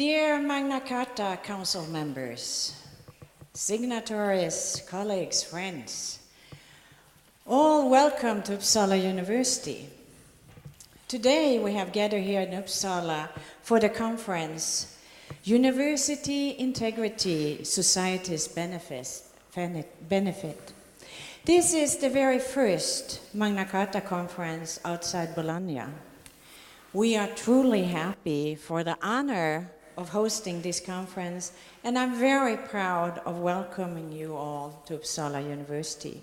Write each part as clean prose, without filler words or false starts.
Dear Magna Charta Council members, signatories, colleagues, friends, all welcome to Uppsala University. Today we have gathered here in Uppsala for the conference University Integrity, Society's Benefit. This is the very first Magna Charta conference outside Bologna. We are truly happy for the honor of hosting this conference, and I'm very proud of welcoming you all to Uppsala University.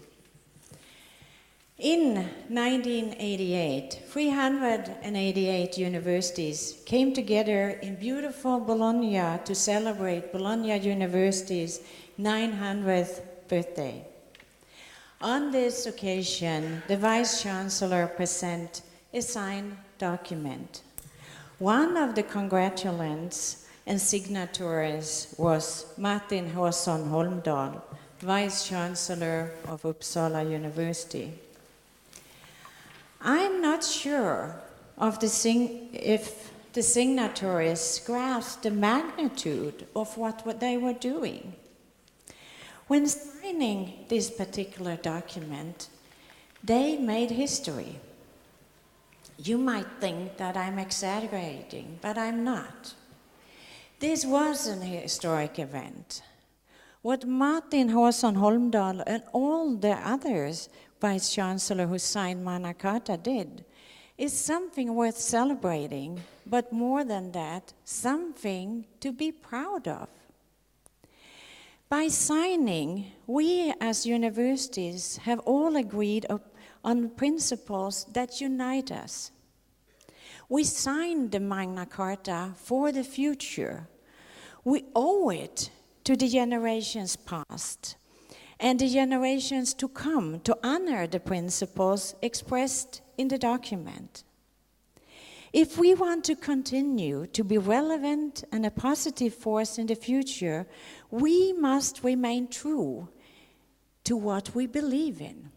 In 1988, 388 universities came together in beautiful Bologna to celebrate Bologna University's 900th birthday. On this occasion, the Vice-Chancellor presented a signed document. One of the congratulants and signatories was Martin Åkesson Holmdahl, Vice-Chancellor of Uppsala University. I'm not sure if the signatories grasped the magnitude of what they were doing. When signing this particular document, they made history. You might think that I'm exaggerating, but I'm not. This was an historic event. What Martin Åkesson Holmdahl and all the others Vice-Chancellor who signed Magna Charta did is something worth celebrating, but more than that, something to be proud of. By signing, we as universities have all agreed on principles that unite us. We signed the Magna Charta for the future. We owe it to the generations past and the generations to come to honor the principles expressed in the document. If we want to continue to be relevant and a positive force in the future, we must remain true to what we believe in.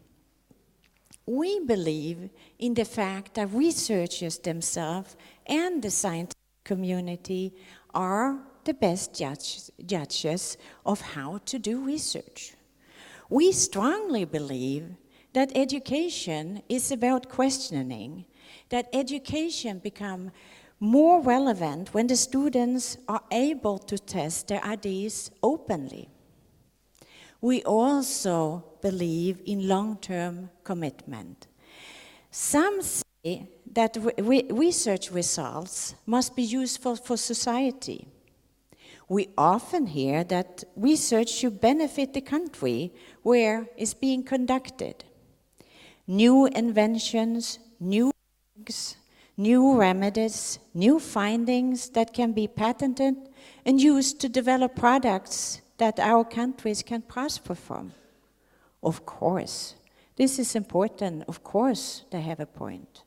We believe in the fact that researchers themselves and the scientific community are the best judges of how to do research. We strongly believe that education is about questioning, that education becomes more relevant when the students are able to test their ideas openly. We also believe in long-term commitment. Some say that research results must be useful for society. We often hear that research should benefit the country where it's being conducted. New inventions, new drugs, new remedies, new findings that can be patented and used to develop products that our countries can prosper from. Of course, this is important. Of course, they have a point.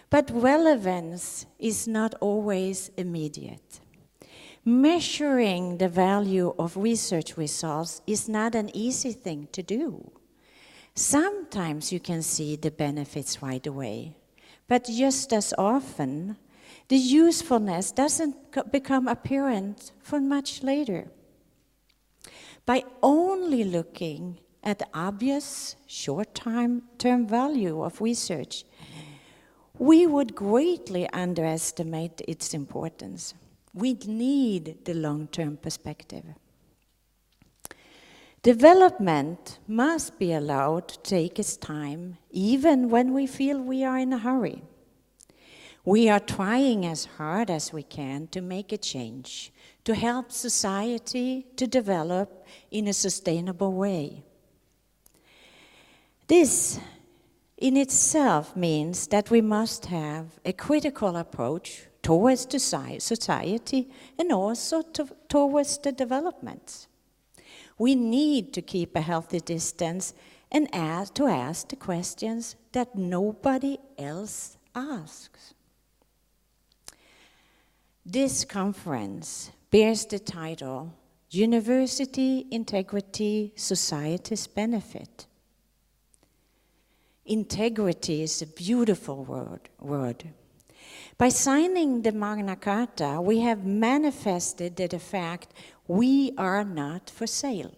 But relevance is not always immediate. Measuring the value of research results is not an easy thing to do. Sometimes you can see the benefits right away, but just as often, the usefulness doesn't become apparent for much later. By only looking at the obvious short-term value of research, we would greatly underestimate its importance. We need the long-term perspective. Development must be allowed to take its time, even when we feel we are in a hurry. We are trying as hard as we can to make a change, to help society to develop in a sustainable way. This in itself means that we must have a critical approach towards the society and also towards the developments. We need to keep a healthy distance and to ask the questions that nobody else asks. This conference bears the title University Integrity, Society's Benefit. Integrity is a beautiful word. By signing the Magna Charta, we have manifested the fact we are not for sale.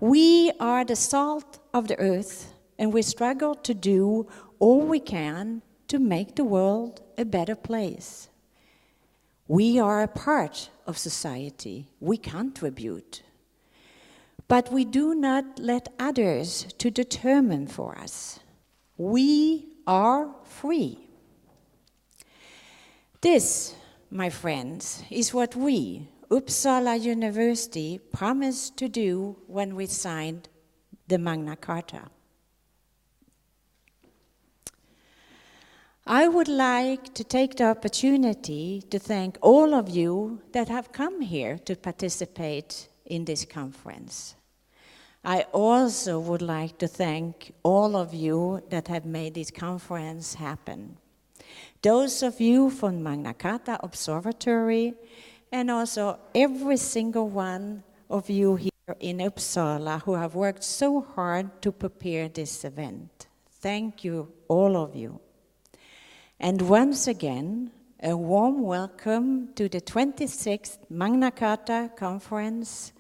We are the salt of the earth, and we struggle to do all we can to make the world a better place. We are a part of society. We contribute. But we do not let others to determine for us. We are free. This, my friends, is what we, Uppsala University, promised to do when we signed the Magna Charta. I would like to take the opportunity to thank all of you that have come here to participate in this conference. I also would like to thank all of you that have made this conference happen. Those of you from Magna Charta Observatory, and also every single one of you here in Uppsala who have worked so hard to prepare this event. Thank you, all of you. And once again, a warm welcome to the 26th Magna Charta Conference,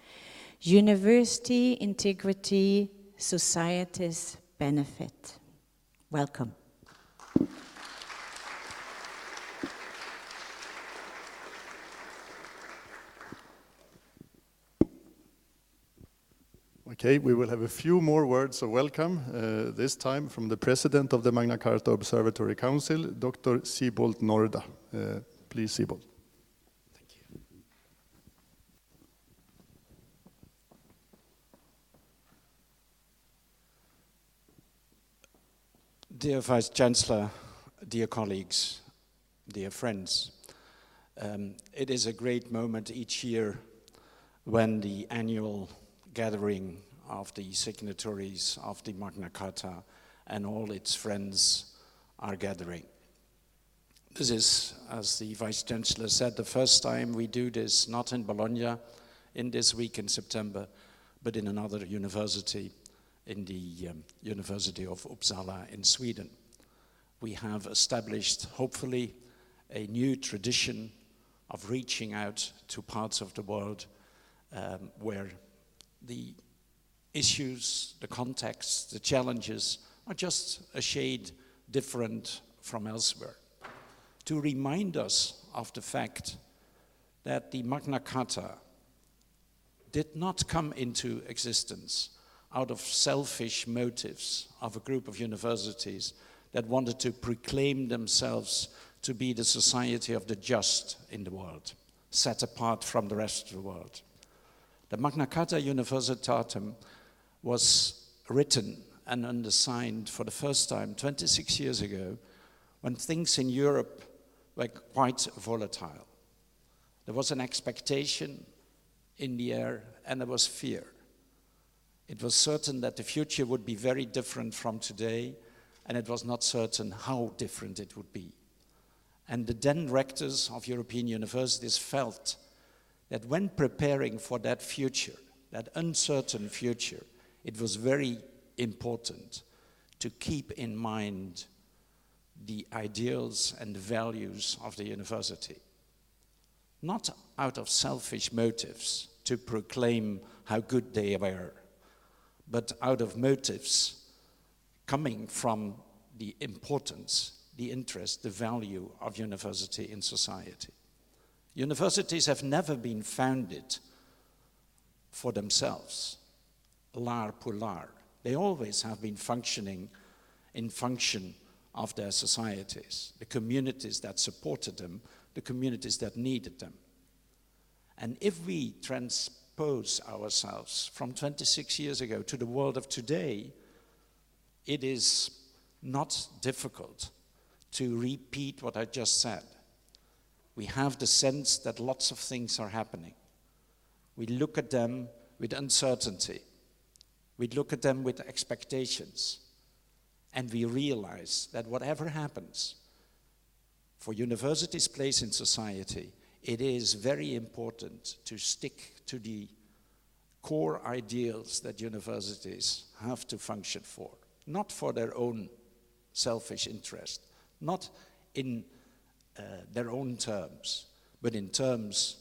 University Integrity, Society's Benefit. Welcome. Okay, we will have a few more words of welcome, this time from the President of the Magna Charta Observatory Council, Dr. Sijbolt Noorda. Please, Sijbolt. Thank you. Dear Vice-Chancellor, dear colleagues, dear friends, it is a great moment each year when the annual gathering of the signatories of the Magna Charta and all its friends are gathering. This is, as the Vice-Chancellor said, the first time we do this, not in Bologna in this week in September, but in another university, in the University of Uppsala in Sweden. We have established, hopefully, a new tradition of reaching out to parts of the world where the issues, the contexts, the challenges are just a shade different from elsewhere. To remind us of the fact that the Magna Charta did not come into existence out of selfish motives of a group of universities that wanted to proclaim themselves to be the society of the just in the world, set apart from the rest of the world. The Magna Charta Universitatum was written and undersigned for the first time 26 years ago when things in Europe were quite volatile. There was an expectation in the air and there was fear. It was certain that the future would be very different from today, and it was not certain how different it would be. And the then rectors of European universities felt that when preparing for that future, that uncertain future, it was very important to keep in mind the ideals and the values of the university. Not out of selfish motives to proclaim how good they were, but out of motives coming from the importance, the interest, the value of university in society. Universities have never been founded for themselves, l'art pour l'art. They always have been functioning in function of their societies, the communities that supported them, the communities that needed them. And if we transpose ourselves from 26 years ago to the world of today, it is not difficult to repeat what I just said. We have the sense that lots of things are happening. We look at them with uncertainty. We look at them with expectations. And we realize that whatever happens, for universities' place in society, it is very important to stick to the core ideals that universities have to function for, not for their own selfish interest, not in their own terms, but in terms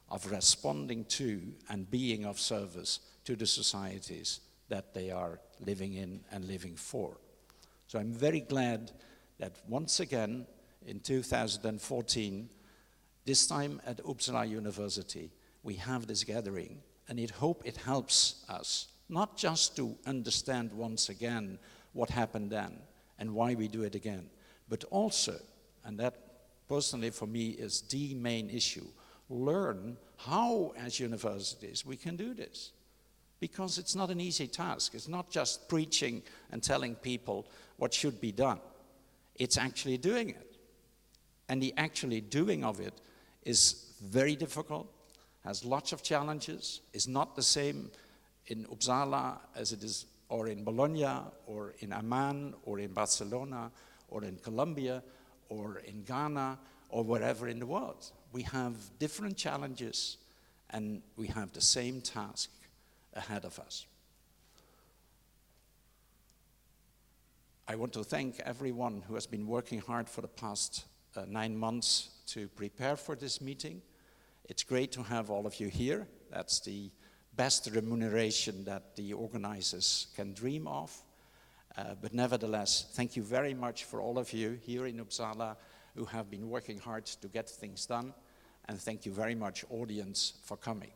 of responding to and being of service to the societies that they are living in and living for. So I'm very glad that once again in 2014, this time at Uppsala University, we have this gathering, and I hope it helps us not just to understand once again what happened then and why we do it again, but also, and that personally for me is the main issue, learn how as universities we can do this. Because it's not an easy task. It's not just preaching and telling people what should be done. It's actually doing it. And the actually doing of it is very difficult, has lots of challenges, is not the same in Uppsala as it is, or in Bologna, or in Amman, or in Barcelona, or in Colombia, or in Ghana, or wherever in the world. We have different challenges, and we have the same task ahead of us. I want to thank everyone who has been working hard for the past 9 months to prepare for this meeting. It's great to have all of you here. That's the best remuneration that the organizers can dream of. But nevertheless, thank you very much for all of you here in Uppsala who have been working hard to get things done. And thank you very much, audience, for coming.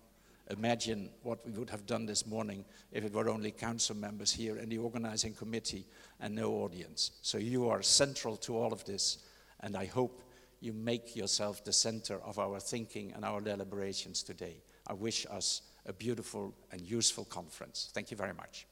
Imagine what we would have done this morning if it were only council members here and the organizing committee and no audience. So you are central to all of this, and I hope you make yourself the center of our thinking and our deliberations today. I wish us a beautiful and useful conference. Thank you very much.